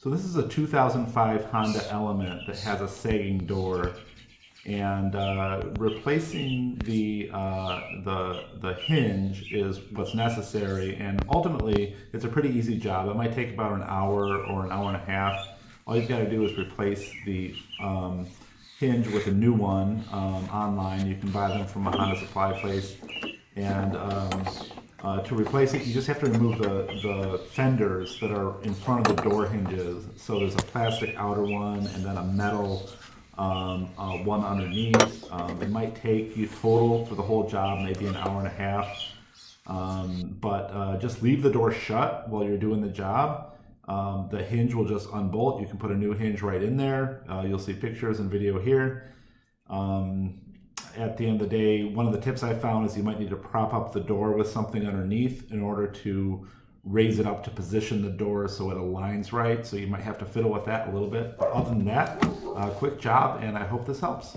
So this is a 2005 Honda Element that has a sagging door, and replacing the hinge is what's necessary. And ultimately, it's a pretty easy job. It might take about an hour or an hour and a half. All you've got to do is replace the hinge with a new one online. You can buy them from a Honda supply place, and to replace it, you just have to remove the fenders that are in front of the door hinges. So there's a plastic outer one and then a metal one underneath. It might take you total for the whole job maybe an hour and a half. But just leave the door shut while you're doing the job. The hinge will just unbolt. You can put a new hinge right in there. You'll see pictures and video here. At the end of the day, one of the tips I found is you might need to prop up the door with something underneath in order to raise it up to position the door so it aligns right. So you might have to fiddle with that a little bit. But other than that, quick job, and I hope this helps.